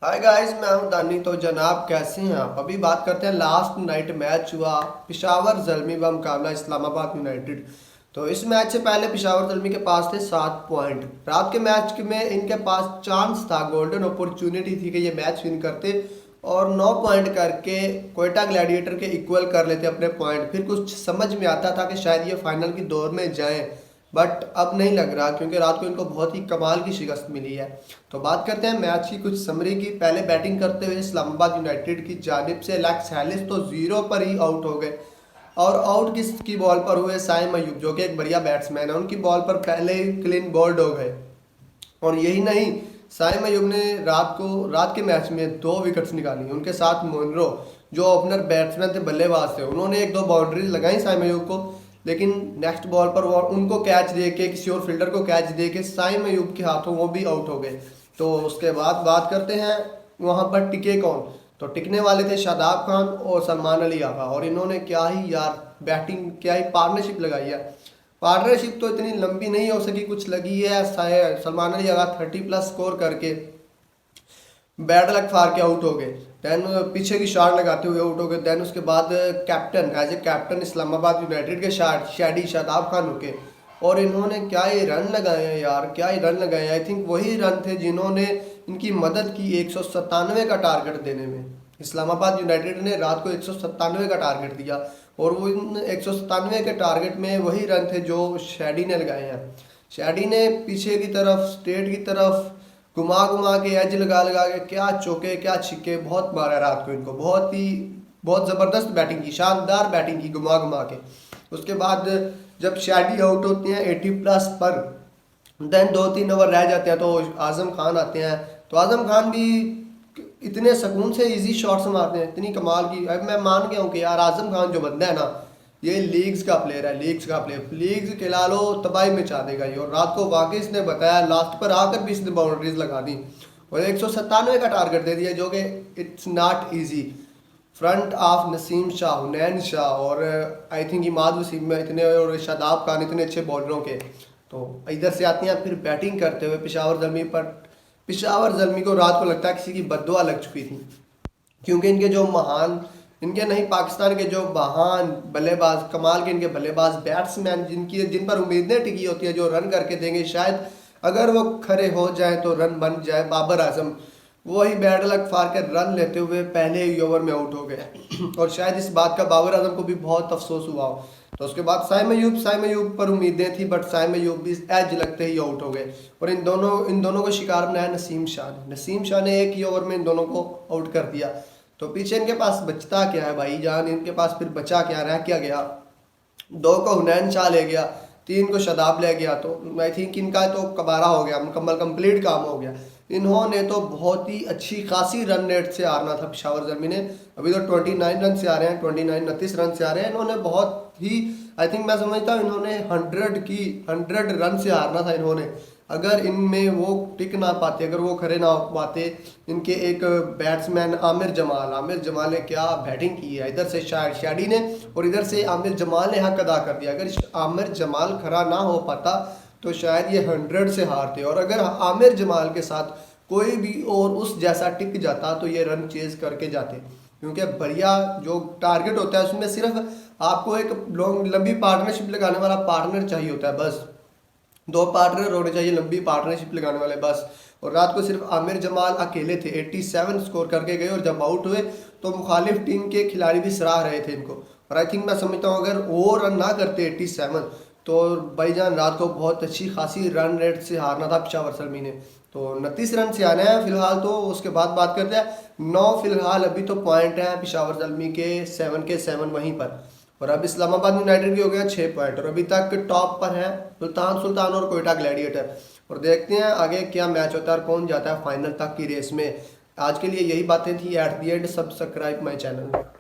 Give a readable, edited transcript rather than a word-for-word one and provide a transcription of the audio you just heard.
Hi guys, मैं हूं दानी। तो जनाब, कैसे हैं आप? अभी बात करते हैं, लास्ट नाइट मैच हुआ पिशावर ज़ल्मी व मुकाबला इस्लामाबाद यूनाइटेड। तो इस मैच से पहले पिशावर ज़ल्मी के पास थे 7 पॉइंट। रात के मैच में इनके पास चांस था, गोल्डन अपॉर्चुनिटी थी कि ये मैच विन करते और 9 पॉइंट करके कोयटा ग्लैडिएटर के इक्वल कर लेते अपने पॉइंट। फिर कुछ समझ में आता था कि शायद ये फाइनल की दौर में जाएं, बट अब नहीं लग रहा क्योंकि रात को इनको बहुत ही कमाल की शिकस्त मिली है। तो बात करते हैं मैच की कुछ समरी की। पहले बैटिंग करते हुए इस्लामाबाद यूनाइटेड की जानिब से एलेक्स हैरिस तो जीरो पर ही आउट हो गए। और आउट किसकी बॉल पर हुए? साइम अयूब, जो कि एक बढ़िया बैट्समैन है, उनकी बॉल पर पहले ही क्लीन बोल्ड हो गए। और यही नहीं, साइम अयूब ने रात के मैच में 2 विकेट्स निकाली। उनके साथ मोनरो, जो ओपनर बैट्समैन थे, बल्लेबाज थे, उन्होंने 1-2 बाउंड्रीज लगाई साइम अयूब को। लेकिन नेक्स्ट बॉल पर वो उनको कैच दे के, किसी और फील्डर को कैच दे के साइम अयूब के हाथों वो भी आउट हो गए। तो उसके बाद बात करते हैं वहाँ पर टिके कौन। तो टिकने वाले थे शादाब खान और सलमान अली आगा। और इन्होंने क्या ही यार बैटिंग, क्या ही पार्टनरशिप लगाई है। पार्टनरशिप तो इतनी लंबी नहीं हो सकी, कुछ लगी है। सलमान अली आगा 30+ स्कोर करके बैड लक फार के आउट हो गए। देन पीछे की शॉट लगाते हुए आउट हो गए। देन उसके बाद captain, as a captain Islamabad united के शैडी शादाब खान रुके। और इन्होंने क्या ही रन लगाए हैं यार, क्या ही रन लगाए हैं। आई थिंक वही रन थे जिन्होंने इनकी मदद की 197 का टारगेट देने में। इस्लामाबाद यूनाइटेड ने रात को 197 का टारगेट दिया और वो इन 197 के टारगेट में वही रन थे जो शैडी ने लगाए हैं। शैडी ने पीछे की तरफ, स्ट्रेट की तरफ घुमा घुमा के, एज लगा लगा के, क्या चौके क्या छिक्के बहुत मारा रात को इनको। बहुत ज़बरदस्त बैटिंग की, शानदार बैटिंग की घुमा घुमा के। उसके बाद जब शैडी आउट होते हैं 80+ पर, देन 2-3 ओवर रह जाते हैं तो आज़म खान आते हैं। तो आज़म खान भी इतने सुकून से इजी शॉट्स मारते हैं, इतनी कमाल की। अब मैं मान गया हूँ कि यार आज़म खान जो बंदा है ना, ये लीग्स का प्लेयर है, लीग्स का प्लेयर। लीग्स खिला लो, तबाही मचा देगा ये। और रात को वाकई इसने बताया, लास्ट पर आकर भी इसने बाउंड्रीज लगा दी और 197 का टारगेट दे दिया, जो कि it's not easy. Front of Naseem Shah, Hunain Shah और आई थिंक इमाद वसीम में इतने, और शादाब खान, इतने अच्छे बॉलरों के। तो इधर से आते हैं फिर बैटिंग करते हुए पिशावर ज़ल्मी पर। पिशावर ज़ल्मी को रात को लगता है किसी की बद्दुआ लग चुकी थी, क्योंकि इनके जो महान, इनके नहीं पाकिस्तान के जो महान बल्लेबाज, कमाल के इनके बल्लेबाज, बैट्समैन, जिन पर उम्मीदें टिकी होती है, जो रन करके देंगे, शायद अगर वो खड़े हो जाए तो रन बन जाए। बाबर आजम वही बैड लक फार कर रन लेते हुए पहले ही ओवर में आउट हो गए और शायद इस बात का बाबर आजम को भी बहुत अफसोस हुआ हो। तो उसके बाद साइम अयूब पर उम्मीदें थी, बट साइम अयूब भी एज लगते ही आउट हो गए। और इन दोनों को शिकार बनाया नसीम शाह ने। नसीम शाह ने एक ही ओवर में इन दोनों को आउट कर दिया। तो पीछे इनके पास बचता क्या है भाई जान, इनके पास फिर बचा क्या, रह क्या गया? 2 को हुनैन शाह ले गया, 3 को शदाब ले गया। तो आई थिंक इनका तो कबारा हो गया, मुकम्मल कंप्लीट काम हो गया। इन्होंने तो बहुत ही अच्छी खासी रन रेट से हारना था पिशावर ज़ल्मी ने। अभी तो 29 रन से आ रहे हैं, 29-29 रन से आ रहे हैं। इन्होंने बहुत ही, आई थिंक मैं समझता हूँ इन्होंने 100 रन से हारना था इन्होंने। अगर इनमें वो टिक ना पाते, अगर वो खड़े ना हो पाते, इनके एक बैट्समैन आमिर जमाल ने क्या बैटिंग की है। इधर से शैडी ने और इधर से आमिर जमाल ने हक अदा कर दिया। अगर आमिर जमाल खड़ा ना हो पाता तो शायद ये 100 से हारते। और अगर आमिर जमाल के साथ कोई भी और उस जैसा टिक जाता तो ये रन चेज करके जाते, क्योंकि बढ़िया जो टारगेट होता है उसमें सिर्फ आपको एक लंबी पार्टनरशिप लगाने वाला पार्टनर चाहिए होता है, बस 2 पार्टनर होने चाहिए लंबी पार्टनरशिप लगाने वाले, बस। और रात को सिर्फ आमिर जमाल अकेले थे, 87 स्कोर करके गए। और जब आउट हुए तो मुखालिफ टीम के खिलाड़ी भी सराह रहे थे इनको। और आई थिंक मैं समझता हूँ अगर वो रन ना करते 87, तो भाईजान रात को बहुत अच्छी खासी रन रेट से हारना था पिशावर ज़ल्मी ने। तो 29 रन से आना है फिलहाल। तो उसके बाद बात करते हैं 9 फिलहाल अभी तो पॉइंट हैं पिशावर ज़ल्मी के 7 के 7 वहीं पर। और अब इस्लामाबाद यूनाइटेड की हो गया 6 पॉइंट और अभी तक टॉप पर है सुल्तान और कोयटा ग्लैडिएटर। और देखते हैं आगे क्या मैच होता है और कौन जाता है फाइनल तक की रेस में। आज के लिए यही बातें थी। At the end subscribe my channel.